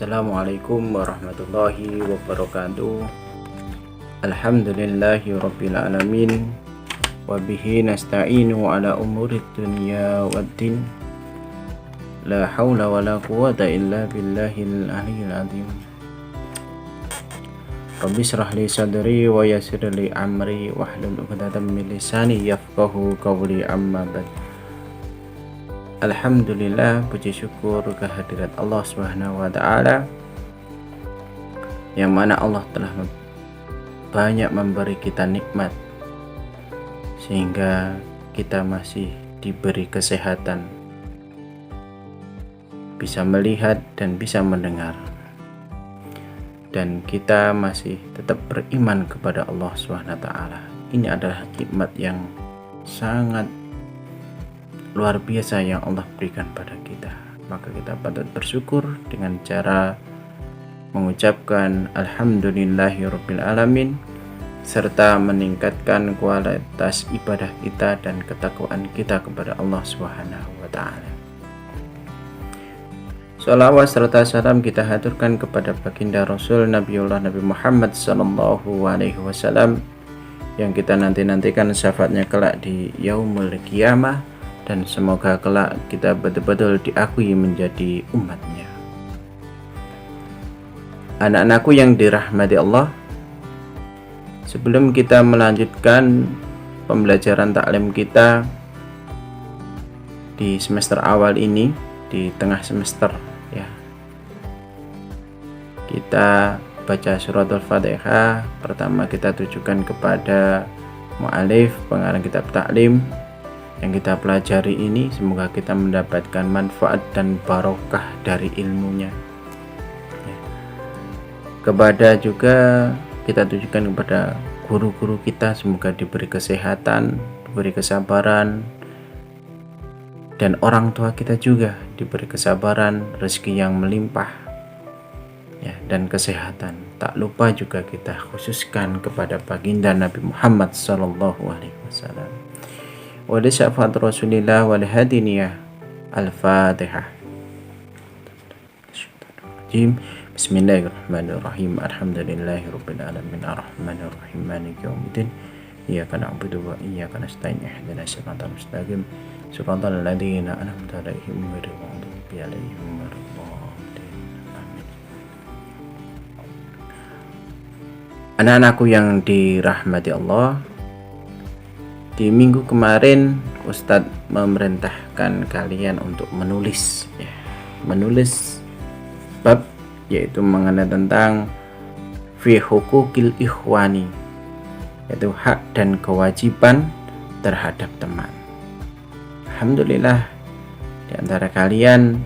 Assalamualaikum warahmatullahi wabarakatuh. Alhamdulillahi rabbil alamin. Wabihi nasta'inu ala umurid dunya waddin. La hawla wa la quwata illa billahil aliyyil azim. Rabbi shrah li sadri wa yassir li amri wahlul 'uqdatam min lisani yafqahu qawli, amma ba'd. Alhamdulillah, puji syukur kehadirat Allah Subhanahu wa taala, yang mana Allah telah banyak memberi kita nikmat sehingga kita masih diberi kesehatan, bisa melihat dan bisa mendengar, dan kita masih tetap beriman kepada Allah Subhanahu wa taala. Ini adalah nikmat yang sangat luar biasa yang Allah berikan pada kita. Maka kita patut bersyukur dengan cara mengucapkan alhamdulillahirabbil alamin, serta meningkatkan kualitas ibadah kita dan ketakwaan kita kepada Allah Subhanahu wa taala. Shalawat serta salam kita haturkan kepada baginda Rasul Nabiullah Nabi Muhammad sallallahu alaihi wasallam, yang kita nantikan syafaatnya kelak di yaumul qiyamah, dan semoga kelak kita betul-betul diakui menjadi umatnya. Anak-anakku yang dirahmati Allah, sebelum kita melanjutkan pembelajaran taklim kita di semester awal ini, di tengah semester ya, kita baca suratul Fatihah. Pertama kita tujukan kepada mu'alif pengarang kitab taklim yang kita pelajari ini. Semoga kita mendapatkan manfaat dan barokah dari ilmunya. Kepada juga kita tujukan kepada guru-guru kita, semoga diberi kesehatan, diberi kesabaran, dan orang tua kita juga diberi kesabaran, rezeki yang melimpah ya, dan kesehatan. Tak lupa juga kita khususkan kepada baginda Nabi Muhammad sallallahu alaihi wasallam. Wa li syafaat Rasulillah wa li hadiniyah. Al-Fatihah. Bismillahirrahmanirrahim. Alhamdulillahirabbil alamin, arrahmanir rahim, maliki yaumiddin. Iyyaka na'budu wa iyyaka nasta'in. Ihdinas siratal mustaqim. Siratal ladzina an'amta 'alaihim ghairil maghdubi 'alaihim waladdallin. Amin. Anak-anakku yang dirahmati Allah, di minggu kemarin Ustadz memerintahkan kalian untuk menulis bab, yaitu mengenai tentang fi hukukil ikhwani, yaitu hak dan kewajiban terhadap teman. Alhamdulillah, di antara kalian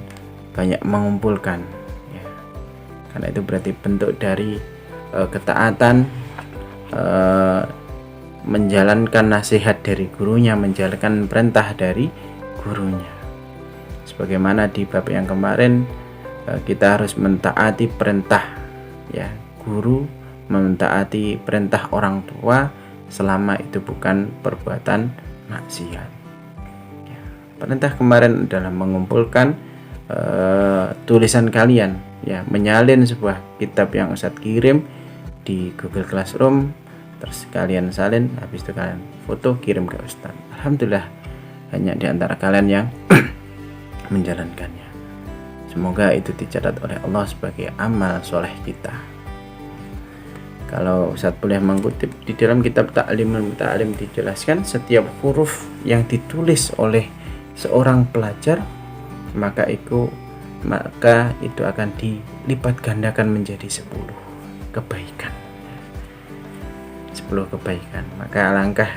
banyak mengumpulkan ya, karena itu berarti bentuk dari ketaatan, menjalankan nasihat dari gurunya, menjalankan perintah dari gurunya. Sebagaimana di bab yang kemarin, kita harus mentaati perintah ya guru, mentaati perintah orang tua selama itu bukan perbuatan maksiat ya. Perintah kemarin adalah mengumpulkan tulisan kalian ya, menyalin sebuah kitab yang Ustadz kirim di Google Classroom, terus kalian salin, habis itu kalian foto kirim ke Ustadz. Alhamdulillah, banyak di antara kalian yang menjalankannya. Semoga itu dicatat oleh Allah sebagai amal soleh kita. Kalau Ustadz boleh mengutip di dalam kitab Ta'lim dijelaskan, setiap huruf yang ditulis oleh seorang pelajar maka itu akan dilipat gandakan menjadi 10 kebaikan. Maka alangkah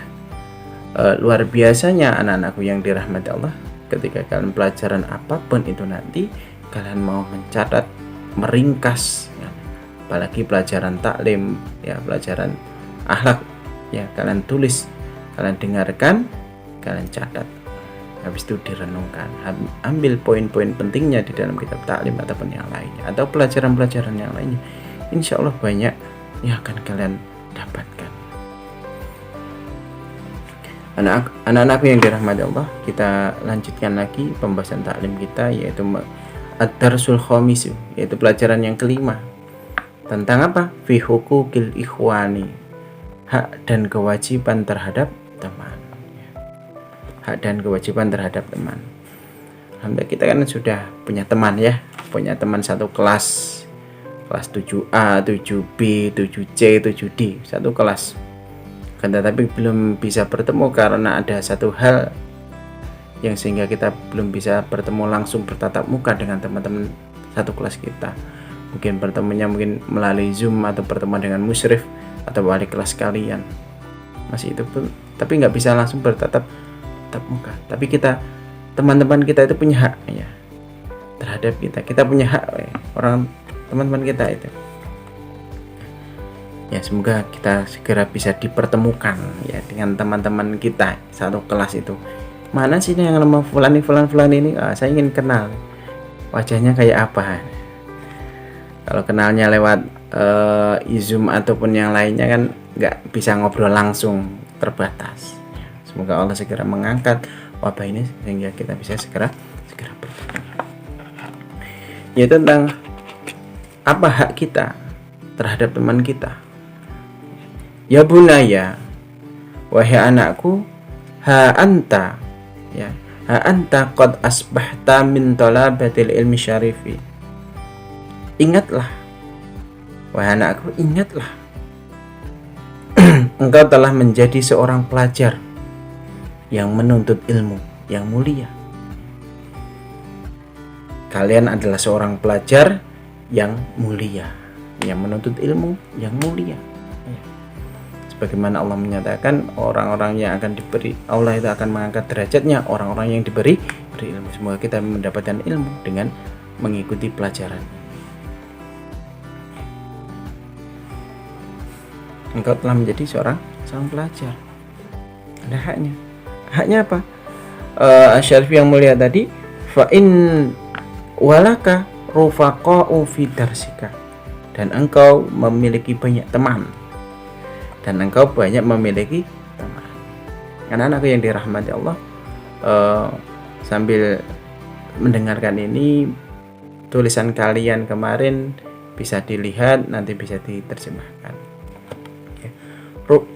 luar biasanya anak-anakku yang dirahmati Allah, ketika kalian pelajaran apapun itu nanti kalian mau mencatat, meringkas ya, apalagi pelajaran taklim ya, pelajaran akhlak ya, kalian tulis, kalian dengarkan, kalian catat, habis itu direnungkan, ambil poin-poin pentingnya di dalam kitab taklim ataupun yang lainnya, atau pelajaran-pelajaran yang lainnya. Insya Allah banyak yang akan kalian dapatkan. Anak-anakku yang dirahmati Allah, kita lanjutkan lagi pembahasan taklim kita, yaitu ad-darsul khamis, yaitu pelajaran yang kelima. Tentang apa? Fi huquqil ikhwani, hak dan kewajiban terhadap teman. Hak dan kewajiban terhadap teman. Alhamdulillah kita kan sudah punya teman ya, punya teman satu kelas 7A, 7B, 7C, 7D, satu kelas. Kan tetapi belum bisa bertemu karena ada satu hal yang sehingga kita belum bisa bertemu langsung bertatap muka dengan teman-teman satu kelas kita. Mungkin pertemuannya mungkin melalui Zoom atau pertemuan dengan musyrif atau wali kelas kalian. Masih itu pun, tapi nggak bisa langsung bertatap muka. Tapi kita, teman-teman kita itu punya hak ya terhadap kita. Kita punya hak ya, orang teman-teman kita itu. Ya semoga kita segera bisa dipertemukan ya dengan teman-teman kita satu kelas itu. Mana sih yang nama fulan ini? Saya ingin kenal wajahnya kayak apa. Kalau kenalnya lewat Zoom ataupun yang lainnya kan nggak bisa ngobrol langsung, terbatas. Semoga Allah segera mengangkat wabah ini sehingga kita bisa segera bertemu. Ya tentang apa hak kita terhadap teman kita. Ya bunaya, wahai anakku, ha anta qad asbahta min talabatil ilmi syarifi. Ingatlah, wahai anakku, ingatlah. Engkau telah menjadi seorang pelajar yang menuntut ilmu yang mulia. Kalian adalah seorang pelajar yang mulia, yang menuntut ilmu yang mulia. Bagaimana Allah menyatakan orang-orang yang akan diberi, Allah itu akan mengangkat derajatnya orang-orang yang diberi ilmu. Semoga kita mendapatkan ilmu dengan mengikuti pelajaran. Engkau telah menjadi seorang pelajar. Ada haknya. Haknya apa? Syarif yang mulia tadi, fa in walaka rufaqa'u fi darsika, dan engkau memiliki banyak teman. Dan engkau banyak memiliki teman. Anak-anakku yang dirahmati Allah, sambil mendengarkan ini, tulisan kalian kemarin bisa dilihat, nanti bisa diterjemahkan.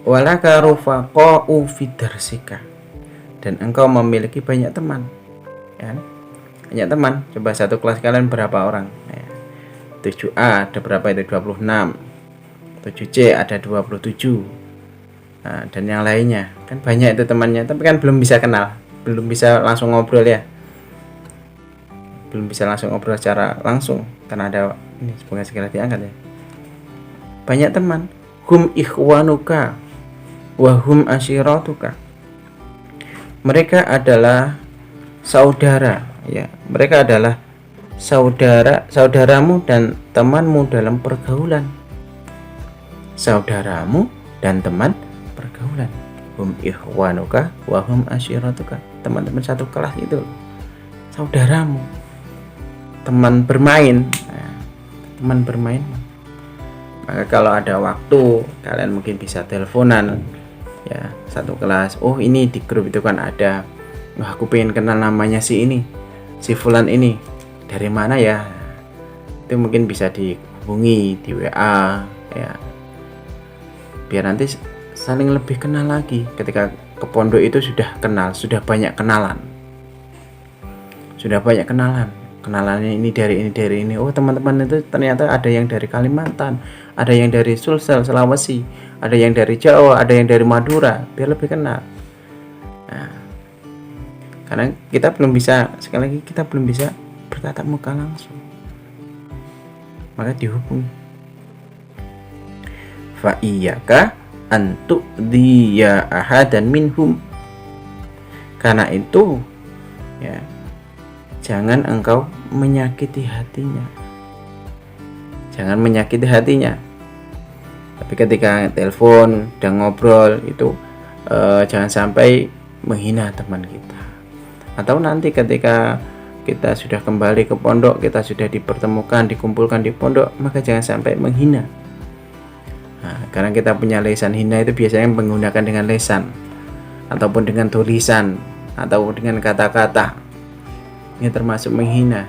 Walaka rufaqa'u fi darsika, dan engkau memiliki banyak teman. Ya, banyak teman. Coba satu kelas kalian berapa orang? 7A ada berapa itu? 26. 7C ada 27. Nah, dan yang lainnya kan banyak itu temannya, tapi kan belum bisa kenal, belum bisa langsung ngobrol ya, belum bisa langsung ngobrol secara langsung karena ada ini. Semoga segera diangkat ya. Banyak teman. Hum ikhwanuka wa hum ashiratuka. Mereka adalah saudara ya, mereka adalah saudaramu dan temanmu dalam pergaulan. Saudaramu dan teman pergaulan. Hum ikhwanuka wa hum ashiratuka. Teman-teman satu kelas itu saudaramu. Teman bermain. Teman bermain. Maka kalau ada waktu kalian mungkin bisa teleponan ya, satu kelas. Oh ini di grup itu kan ada, wah aku pengen kenal namanya si ini, si fulan ini, dari mana ya. Itu mungkin bisa dihubungi di WA ya, biar nanti saling lebih kenal lagi. Ketika ke pondok itu sudah kenal, sudah banyak kenalan, kenalannya ini dari ini. Oh teman-teman itu ternyata ada yang dari Kalimantan, ada yang dari Sulsel, Sulawesi, ada yang dari Jawa, ada yang dari Madura, biar lebih kenal. Nah, karena kita belum bisa, sekali lagi kita belum bisa bertatap muka langsung, maka dihubungi. Fa iyyaka an tu'dhiya ahadan minhum. Karena itu ya, jangan engkau menyakiti hatinya. Jangan menyakiti hatinya. Tapi ketika telepon dan ngobrol itu jangan sampai menghina teman kita. Atau nanti ketika kita sudah kembali ke pondok, kita sudah dipertemukan, dikumpulkan di pondok, maka jangan sampai menghina. Nah, karena kita punya lisan hina itu biasanya menggunakan dengan lisan ataupun dengan tulisan atau dengan kata-kata. Ini termasuk menghina.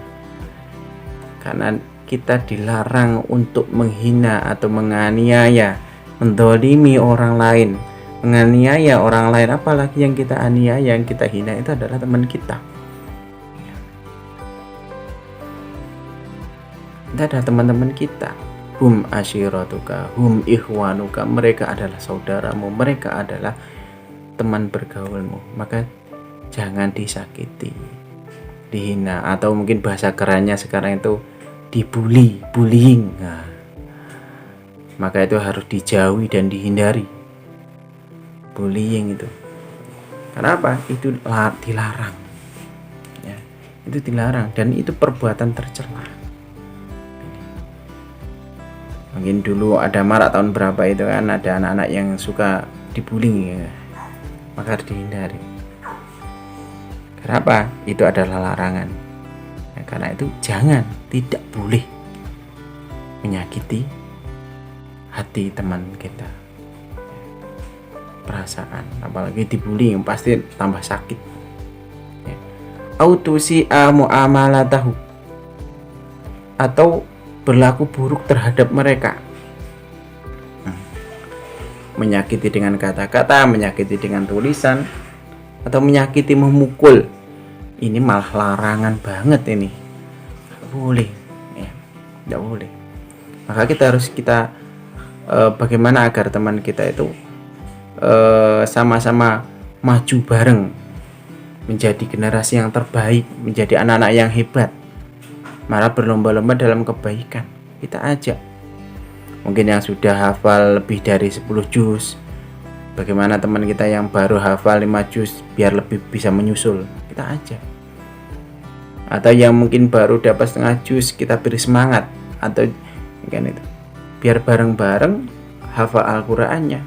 Karena kita dilarang untuk menghina atau menganiaya, mendolimi orang lain, menganiaya orang lain. Apalagi yang kita aniaya, yang kita hina itu adalah teman kita. Itu adalah teman-teman kita. Hum ashiratuka, hum ikhwanuka, mereka adalah saudaramu, mereka adalah teman bergaulmu. Maka jangan disakiti, dihina, atau mungkin bahasa kerennya sekarang itu dibully, bullying. Nah, maka itu harus dijauhi dan dihindari. Bullying itu. Kenapa? Itu dilarang. Ya, itu dilarang dan itu perbuatan tercela. Mungkin dulu ada marak tahun berapa itu kan, ada anak-anak yang suka dibully, ya. Maka harus dihindari. Kenapa? Itu adalah larangan. Nah, karena itu tidak boleh menyakiti hati teman kita, perasaan. Apalagi dibully, pasti tambah sakit. Ya. Autusi'a mu'amalatahu, atau berlaku buruk terhadap mereka. Menyakiti dengan kata-kata, menyakiti dengan tulisan, atau menyakiti memukul. Ini malah larangan banget ini. Tidak boleh, ya, tidak boleh. Maka kita harus bagaimana agar teman kita itu sama-sama maju bareng, menjadi generasi yang terbaik, menjadi anak-anak yang hebat, malah berlomba-lomba dalam kebaikan. Kita ajak. Mungkin yang sudah hafal lebih dari 10 juz, bagaimana teman kita yang baru hafal 5 juz biar lebih bisa menyusul, kita ajak. Atau yang mungkin baru dapat setengah juz, kita beri semangat. Atau kan itu, biar bareng-bareng hafal Al-Qur'annya,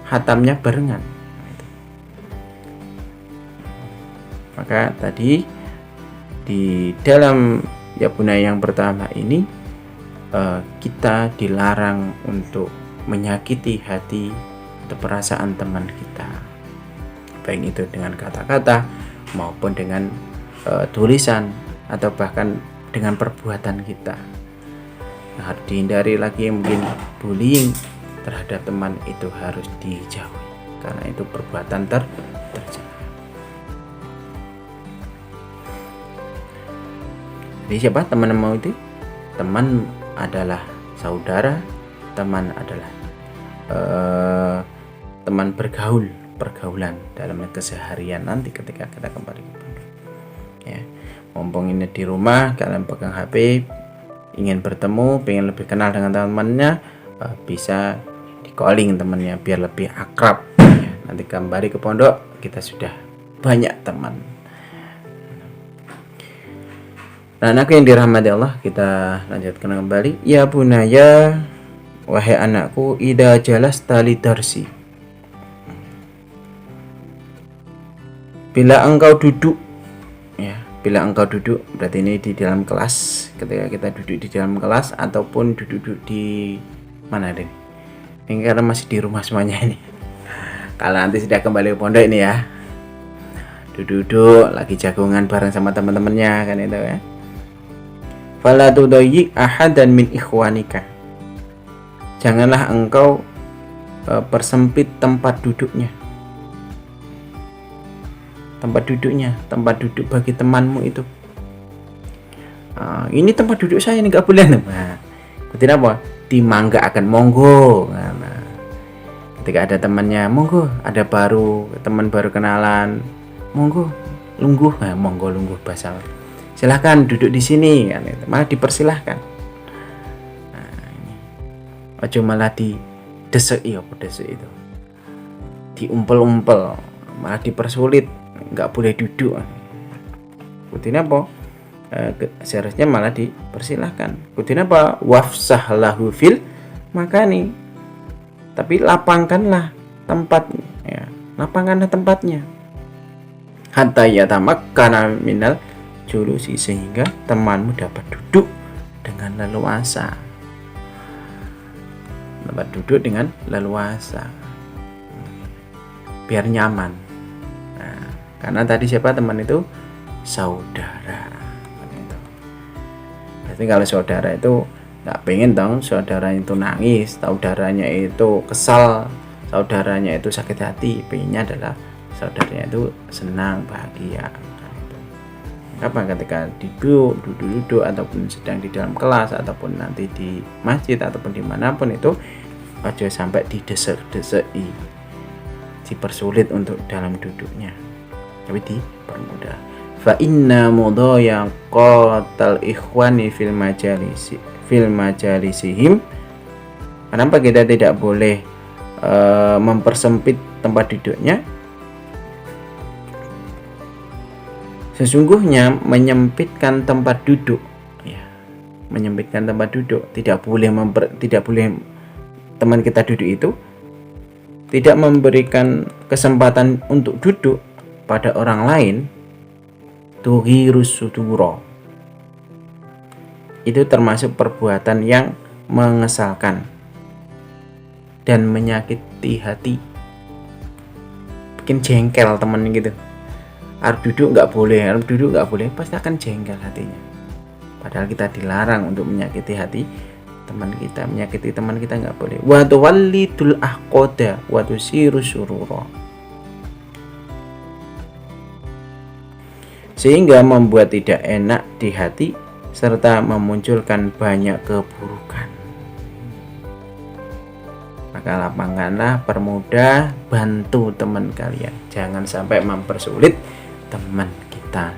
hatamnya barengan. Maka tadi di dalam ya Buna yang pertama ini kita dilarang untuk menyakiti hati atau perasaan teman kita, baik itu dengan kata-kata maupun dengan tulisan atau bahkan dengan perbuatan kita. Nah, harus dihindari lagi mungkin bullying terhadap teman, itu harus dijauhi karena itu perbuatan tercela. Jadi siapa teman-teman itu? Teman adalah saudara, teman adalah teman pergaulan dalam keseharian nanti ketika kita kembali ke pondok. Ya, mumpung ini di rumah kalian pegang HP, ingin bertemu, pengen lebih kenal dengan teman-temannya, bisa di calling temannya biar lebih akrab. Ya, nanti kembali ke pondok kita sudah banyak teman. Nah, anakku yang dirahmati Allah, kita lanjutkan kembali. Ya bunaya, wahai anakku, idza jalasta li darsi, bila engkau duduk, ya, bila engkau duduk berarti ini di dalam kelas, ketika kita duduk di dalam kelas ataupun duduk di mana ini? Ini karena masih di rumah semuanya ini. Kalau nanti sudah kembali ke pondok ini ya, duduk lagi jagongan bareng sama teman-temannya kan itu ya. Fala tudayyi ahadan min ikhwanika, janganlah engkau persempit tempat duduknya, tempat duduk bagi temanmu itu. Ini tempat duduk saya, ini nggak boleh. Nah, ketika apa? Dimangga akan monggo. Nah, ketika ada temannya, monggo, ada teman baru kenalan, monggo lungguh. Nah, monggo lungguh bahasa, silahkan duduk di sini kan, itu malah dipersilahkan. Nah, ini ojo malah didesek, itu diumpel-umpel, malah dipersulit, nggak boleh duduk. Kutina apa? Seharusnya malah dipersilahkan. Kutina apa? Wafsah lahu fil makani, tapi lapangkanlah tempatnya, ya, lapangkanlah tempatnya. Hatta yatamakkana minal julusi, sehingga temanmu dapat duduk dengan leluasa. Biar nyaman. Nah, karena tadi siapa teman itu? Saudara. Berarti Tapi kalau saudara itu nggak pengen dong saudara itu nangis, saudaranya itu kesal, saudaranya itu sakit hati, pengennya adalah saudaranya itu senang, bahagia. Apa ketika duduk ataupun sedang di dalam kelas ataupun nanti di masjid ataupun dimanapun itu aja sampai didesek-deseki, dipersulit untuk dalam duduknya, tapi dipermudah. Fa inna mudayaqatal ikhwani fil majalisihim. Kenapa kita tidak boleh mempersempit tempat duduknya? Sesungguhnya menyempitkan tempat duduk, ya, menyempitkan tempat duduk tidak boleh teman kita duduk itu tidak memberikan kesempatan untuk duduk pada orang lain. Tughirus sudura, itu termasuk perbuatan yang mengesalkan dan menyakiti hati, bikin jengkel teman gitu. Harus duduk nggak boleh, pasti akan jengkel hatinya. Padahal kita dilarang untuk menyakiti hati teman kita, menyakiti teman kita nggak boleh. Wa tuwallidul ahqada wa tusiru surura, sehingga membuat tidak enak di hati serta memunculkan banyak keburukan. Maka lapangkanlah, permudah, bantu teman kalian, jangan sampai mempersulit teman kita.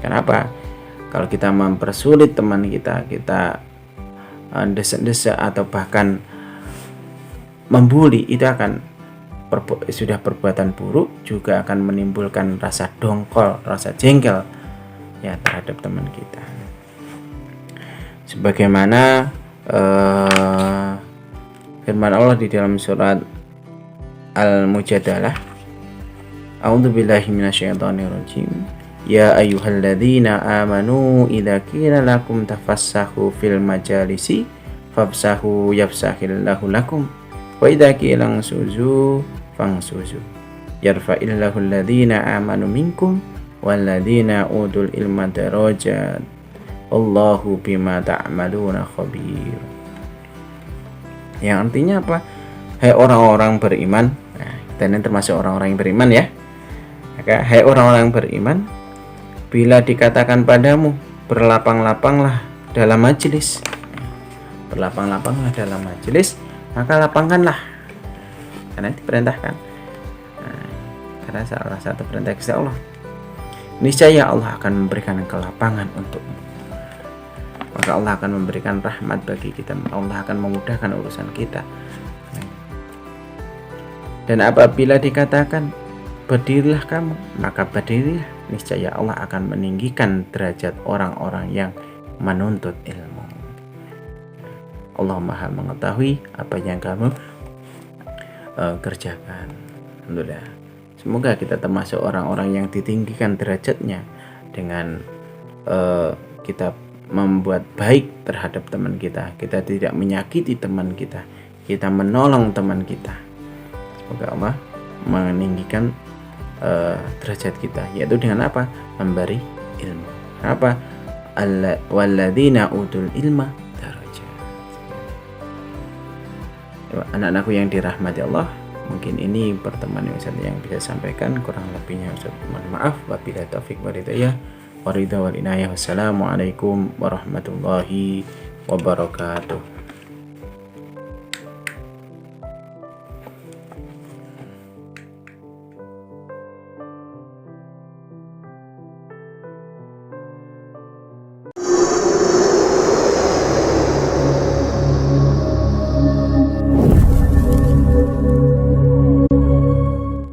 Kenapa? Kalau kita mempersulit teman kita, kita desek-desek atau bahkan membuli, itu akan sudah perbuatan buruk, juga akan menimbulkan rasa dongkol, rasa jengkel ya terhadap teman kita. Sebagaimana firman Allah di dalam surat Al-Mujadalah, A'udzubillahi minasyaitonirrajim. Ya ayyuhalladzina amanu idza qila lakum tafassahu fil majalisi fafsahu yafsahillahu lakum wa idza qila ansuzu fangsuzu yarfa'illahu alladzina amanu minkum walladzina utul ilma darajat Allahu bima ta'maluna khabir. Yang artinya apa? Hai orang-orang beriman. Nah, kita ini termasuk orang-orang yang beriman ya. Maka hai orang-orang beriman, bila dikatakan padamu berlapang-lapanglah dalam majelis, berlapang-lapanglah dalam majelis, maka lapangkanlah, karena diperintahkan. Karena salah satu perintah Allah, niscaya Allah akan memberikan kelapangan untukmu. Maka Allah akan memberikan rahmat bagi kita, Allah akan memudahkan urusan kita. Dan apabila dikatakan berdirilah kamu, maka berdirilah, niscaya Allah akan meninggikan derajat orang-orang yang menuntut ilmu. Allah Maha mengetahui apa yang kamu kerjakan. Alhamdulillah. Semoga kita termasuk orang-orang yang ditinggikan derajatnya dengan kita membuat baik terhadap teman kita, kita tidak menyakiti teman kita, kita menolong teman kita. Semoga Allah meninggikan derajat kita, yaitu dengan apa? Memberi ilmu. Apa? Walladzina utul ilma darajat. Anak-anakku yang dirahmati Allah, mungkin ini pertemuan yang bisa sampaikan, kurang lebihnya Ustaz mohon maaf. Wabillahi taufik wal hidayah wa ridha wal inayah. Wassalamualaikum warahmatullahi wabarakatuh.